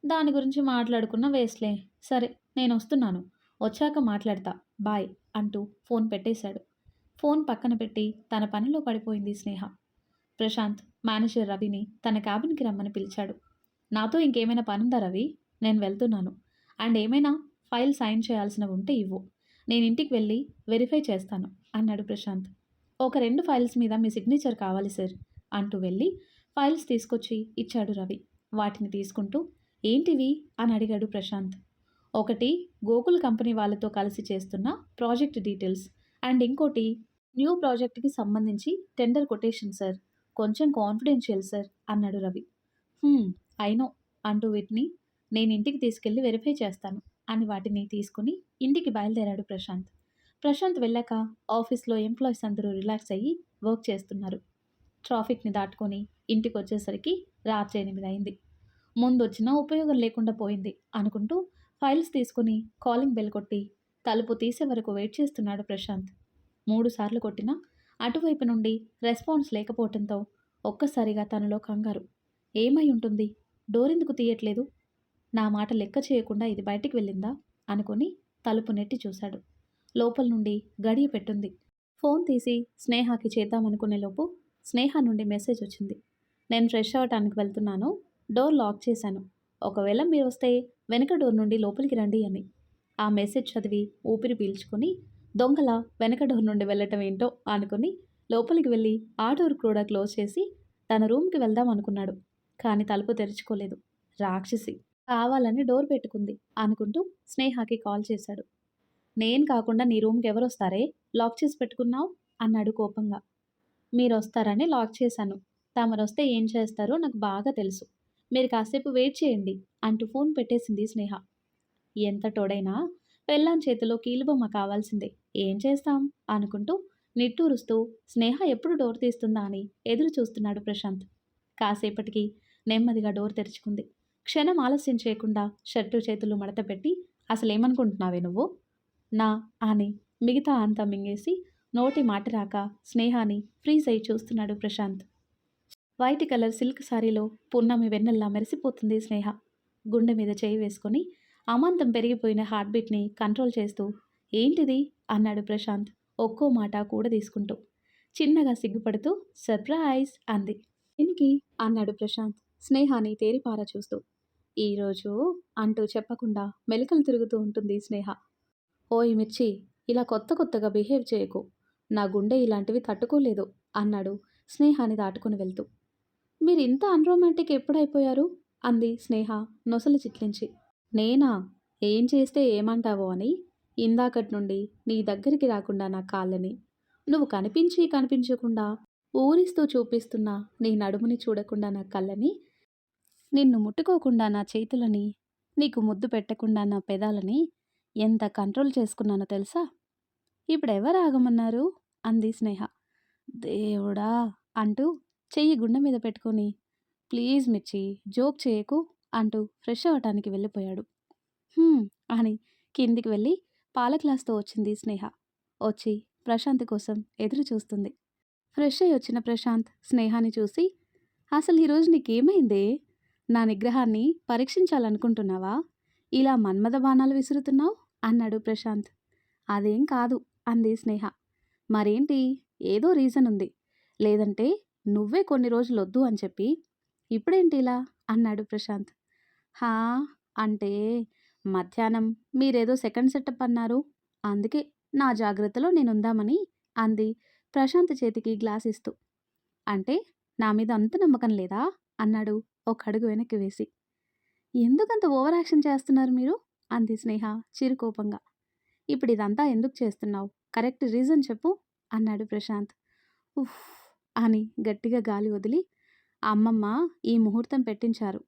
S1: దాని గురించి మాట్లాడుకున్న వేస్ట్లే. సరే నేను వస్తున్నాను, వచ్చాక మాట్లాడతా, బాయ్" అంటూ ఫోన్ పెట్టేశాడు. ఫోన్ పక్కన పెట్టి తన పనిలో పడిపోయింది స్నేహ. ప్రశాంత్ మేనేజర్ రవిని తన క్యాబిన్కి రమ్మని పిలిచాడు. నాతో ఇంకేమైనా పనుందా రవి? నేను వెళ్తున్నాను. అండ్ ఏమైనా ఫైల్ సైన్ చేయాల్సినవి ఉంటే ఇవ్వు, నేను ఇంటికి వెళ్ళి వెరిఫై చేస్తాను అన్నాడు ప్రశాంత్. ఒక 2 ఫైల్స్ మీద మీ సిగ్నేచర్ కావాలి సార్ అంటూ వెళ్ళి ఫైల్స్ తీసుకొచ్చి ఇచ్చాడు రవి. వాటిని తీసుకుంటూ ఏంటివి అని అడిగాడు ప్రశాంత్. ఒకటి గోకుల్ కంపెనీ వాళ్ళతో కలిసి చేస్తున్న ప్రాజెక్ట్ డీటెయిల్స్, అండ్ ఇంకోటి న్యూ ప్రాజెక్ట్కి సంబంధించి టెండర్ కొటేషన్ సార్, కొంచెం కాన్ఫిడెన్షియల్ సార్ అన్నాడు రవి. అయినో అంటూ వీటిని నేను ఇంటికి తీసుకెళ్ళి వెరిఫై చేస్తాను అని వాటిని తీసుకుని ఇంటికి బయలుదేరాడు ప్రశాంత్. ప్రశాంత్ వెళ్ళాక ఆఫీస్లో ఎంప్లాయీస్ అందరూ రిలాక్స్ అయ్యి వర్క్ చేస్తున్నారు. ట్రాఫిక్ని దాటుకొని ఇంటికి వచ్చేసరికి రాత్రి 8 అయింది. ముందొచ్చినా ఉపయోగం లేకుండా పోయింది అనుకుంటూ ఫైల్స్ తీసుకుని కాలింగ్ బెల్ కొట్టి తలుపు తీసే వరకు వెయిట్ చేస్తున్నాడు ప్రశాంత్. 3 సార్లు కొట్టినా అటువైపు నుండి రెస్పాన్స్ లేకపోవడంతో ఒక్కసారిగా తనలో కంగారు. ఏమై ఉంటుంది? డోరెందుకు తీయట్లేదు? నా మాట లెక్క చేయకుండా ఇది బయటికి వెళ్ళిందా అనుకుని తలుపు నెట్టి చూశాడు. లోపల నుండి గడియ పెట్టుంది. ఫోన్ తీసి స్నేహకి చేద్దామనుకునే లోపు స్నేహ నుండి మెసేజ్ వచ్చింది. నేను ఫ్రెష్ అవ్వటానికి వెళ్తున్నాను, డోర్ లాక్ చేశాను, ఒకవేళ మీరు వస్తే వెనక డోర్ నుండి లోపలికి రండి అని. ఆ మెసేజ్ చదివి ఊపిరి పీల్చుకొని దొంగల వెనక డోర్ నుండి వెళ్ళటం ఏంటో అనుకుని లోపలికి వెళ్ళి ఆ డోర్ కూడా క్లోజ్ చేసి తన రూమ్కి వెళ్దాం అనుకున్నాడు. కానీ తలుపు తెరుచుకోలేదు. రాక్షసి కావాలని డోర్ పెట్టుకుంది అనుకుంటూ స్నేహకి కాల్ చేశాడు. నేను కాకుండా నీ రూమ్కి ఎవరొస్తారే, లాక్ చేసి పెట్టుకున్నావు అన్నాడు కోపంగా. మీరొస్తారని లాక్ చేశాను, తమరొస్తే ఏం చేస్తారో నాకు బాగా తెలుసు, మీరు కాసేపు వెయిట్ చేయండి అంటూ ఫోన్ పెట్టేసింది స్నేహ. ఎంత తోడైనా పెళ్ళాం చేతిలో కీలుబొమ్మ కావాల్సిందే, ఏం చేస్తాం అనుకుంటూ నిట్టూరుస్తూ స్నేహ ఎప్పుడు డోర్ తీస్తుందా అని ఎదురు చూస్తున్నాడు ప్రశాంత్. కాసేపటికి నెమ్మదిగా డోర్ తెరుచుకుంది. క్షణం ఆలస్యం చేయకుండా షర్టు చేతులు మడత పెట్టి అసలేమనుకుంటున్నావే నువ్వు నా అని మిగతా అంతా మింగేసి నోటి మాట రాక స్నేహాని ఫ్రీజ్ అయి చూస్తున్నాడు ప్రశాంత్. వైట్ కలర్ సిల్క్ సారీలో పున్నమి వెన్నెల్లా మెరిసిపోతుంది స్నేహ. గుండె మీద చేయి వేసుకొని అమాంతం పెరిగిపోయిన హార్ట్ బీట్ని కంట్రోల్ చేస్తూ ఏంటిది అన్నాడు ప్రశాంత్ ఒక్కో మాట కూడా తీసుకుంటూ. చిన్నగా సిగ్గుపడుతూ సర్ప్రైజ్ అంది. దీనికి అన్నాడు ప్రశాంత్ స్నేహాని తేరిపారా చూస్తూ. ఈరోజు అంటూ చెప్పకుండా మెలికలు తిరుగుతూ ఉంటుంది స్నేహ. ఓయ్ మిర్చి, ఇలా కొత్త కొత్తగా బిహేవ్ చేయకు. నా గుండె ఇలాంటివి తట్టుకోలేదు అన్నాడు స్నేహాని దాటుకుని వెళ్తూ. మీరు ఇంత అన్రొమాంటిక్ ఎప్పుడైపోయారు అంది స్నేహ నొసలు చిట్లించి. నేనా? ఏం చేస్తే ఏమంటావో అని ఇందాకటి నుండి నీ దగ్గరికి రాకుండా నా కాళ్ళని, నువ్వు కనిపించి కనిపించకుండా ఊరిస్తూ చూపిస్తున్నా నీ నడుముని చూడకుండా నా కళ్ళని, నిన్ను ముట్టుకోకుండా నా చేతులని, నీకు ముద్దు పెట్టకుండా నా పెదాలని ఎంత కంట్రోల్ చేసుకున్నానో తెలుసా? ఇప్పుడెవరు ఆగమన్నారు అంది స్నేహ. దేవుడా అంటూ చెయ్యి గుండె మీద పెట్టుకొని ప్లీజ్ మిర్చి జోక్ చేయకు అంటూ ఫ్రెష్ అవ్వటానికి వెళ్ళిపోయాడు. అని కిందికి వెళ్ళి పాల గ్లాస్తో వచ్చింది స్నేహ. వచ్చి ప్రశాంత్ కోసం ఎదురు చూస్తుంది. ఫ్రెష్ అయి వచ్చిన ప్రశాంత్ స్నేహాని చూసి అసలు ఈరోజు నీకేమైందే? నా నిగ్రహాన్ని పరీక్షించాలనుకుంటున్నావా? ఇలా మన్మథ బాణాలు విసురుతున్నావు అన్నాడు ప్రశాంత్. అదేం కాదు అంది స్నేహ. మరేంటి? ఏదో రీజన్ ఉంది, లేదంటే నువ్వే కొన్ని రోజులు వద్దు అని చెప్పి ఇప్పుడేంటి ఇలా అన్నాడు ప్రశాంత్. హా అంటే మధ్యాహ్నం మీరేదో సెకండ్ సెటప్ అన్నారు, అందుకే నా జాగ్రత్తలో నేనుందామని అంది ప్రశాంత్ చేతికి గ్లాస్ ఇస్తూ. అంటే నా మీద అంత నమ్మకం లేదా అన్నాడు ఒక అడుగు వెనక్కి వేసి. ఎందుకంత ఓవర్ యాక్షన్ చేస్తున్నారు మీరు అంది స్నేహ చిరుకోపంగా. ఇప్పుడు ఇదంతా ఎందుకు చేస్తున్నావు, కరెక్ట్ రీజన్ చెప్పు అన్నాడు ప్రశాంత్. ఉఫ్ అని గట్టిగా గాలి వదిలి అమ్మమ్మ ఈ ముహూర్తం పెట్టించారు.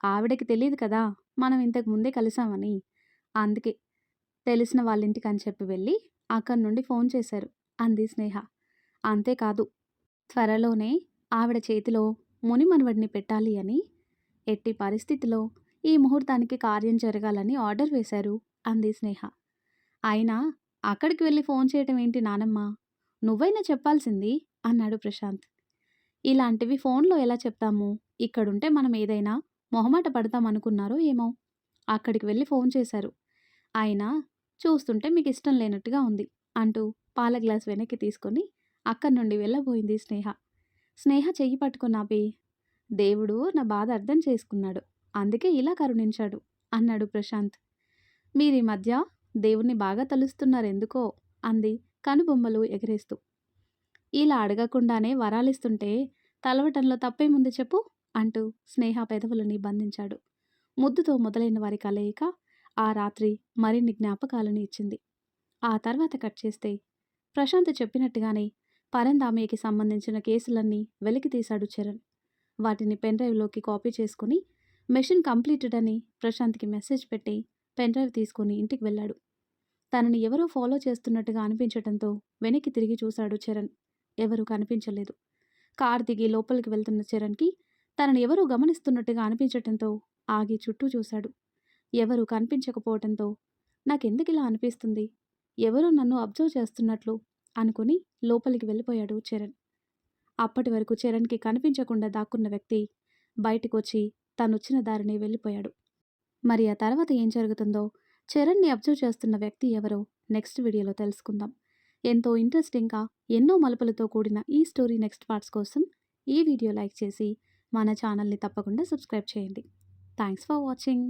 S1: ఆవిడకి తెలియదు కదా మనం ఇంతకు ముందే కలిసామని, అందుకే తెలిసిన వాళ్ళింటికి అని చెప్పి వెళ్ళి అక్కడి నుండి ఫోన్ చేశారు అంది స్నేహ. అంతేకాదు త్వరలోనే ఆవిడ చేతిలో ముని మనవడిని పెట్టాలి అని, ఎట్టి పరిస్థితిలో ఈ ముహూర్తానికి కార్యం జరగాలని ఆర్డర్ వేశారు అంది స్నేహ. అయినా అక్కడికి వెళ్ళి ఫోన్ చేయటం ఏంటి నానమ్మ, నువ్వైనా చెప్పాల్సింది అన్నాడు ప్రశాంత్. ఇలాంటివి ఫోన్లో ఎలా చెప్తాము, ఇక్కడుంటే మనం ఏదైనా మొహమాట పడతామనుకున్నారో ఏమో, అక్కడికి వెళ్ళి ఫోన్ చేశారు. అయినా చూస్తుంటే మీకు ఇష్టం లేనట్టుగా ఉంది అంటూ పాల గ్లాస్ వెనక్కి తీసుకొని అక్కడి నుండి వెళ్ళబోయింది స్నేహ. స్నేహ చెయ్యి పట్టుకుని ఆపి దేవుడు నా బాధ అర్థం చేసుకున్నాడు, అందుకే ఇలా కరుణించాడు అన్నాడు ప్రశాంత్. మీరీ మధ్య దేవుణ్ణి బాగా తలుస్తున్నారెందుకో అంది కనుబొమ్మలు ఎగరేస్తూ. ఇలా అడగకుండానే వరాలిస్తుంటే తలవటంలో తప్పేముంది చెప్పు అంటూ స్నేహ పెదవులని బంధించాడు. ముద్దుతో మొదలైన వారి కలయిక ఆ రాత్రి మరిన్ని జ్ఞాపకాలను ఇచ్చింది. ఆ తర్వాత కట్ చేస్తే ప్రశాంత్ చెప్పినట్టుగానే పరంధామయ్యకి సంబంధించిన కేసులన్నీ వెలికి తీశాడు చరణ్. వాటిని పెన్ డ్రైవ్లోకి కాపీ చేసుకుని మెషిన్ కంప్లీటెడ్ అని ప్రశాంత్కి మెసేజ్ పెట్టి పెన్ డ్రైవ్ తీసుకుని ఇంటికి వెళ్ళాడు. తనని ఎవరో ఫాలో చేస్తున్నట్టుగా అనిపించటంతో వెనక్కి తిరిగి చూశాడు చరణ్. ఎవరూ కనిపించలేదు. కార్ దిగి లోపలికి వెళ్తున్న చరణ్కి తనని ఎవరో గమనిస్తున్నట్టుగా అనిపించటంతో ఆగి చుట్టూ చూశాడు. ఎవరూ కనిపించకపోవటంతో నాకెందుకిలా అనిపిస్తుంది, ఎవరో నన్ను అబ్జర్వ్ చేస్తున్నట్లు అనుకుని లోపలికి వెళ్ళిపోయాడు చరణ్. అప్పటి వరకు చరణ్కి కనిపించకుండా దాక్కున్న వ్యక్తి బయటకొచ్చి తనొచ్చిన దారిని వెళ్ళిపోయాడు. మరి ఆ తర్వాత ఏం జరుగుతుందో, చరణ్ని అబ్జర్వ్ చేస్తున్న వ్యక్తి ఎవరో నెక్స్ట్ వీడియోలో తెలుసుకుందాం. ఎంతో ఇంట్రెస్టింగ్గా ఎన్నో మలుపులతో కూడిన ఈ స్టోరీ నెక్స్ట్ పార్ట్స్ కోసం ఈ వీడియో లైక్ చేసి మన ఛానల్ని తప్పకుండా సబ్స్క్రైబ్ చేయండి. Thanks for watching.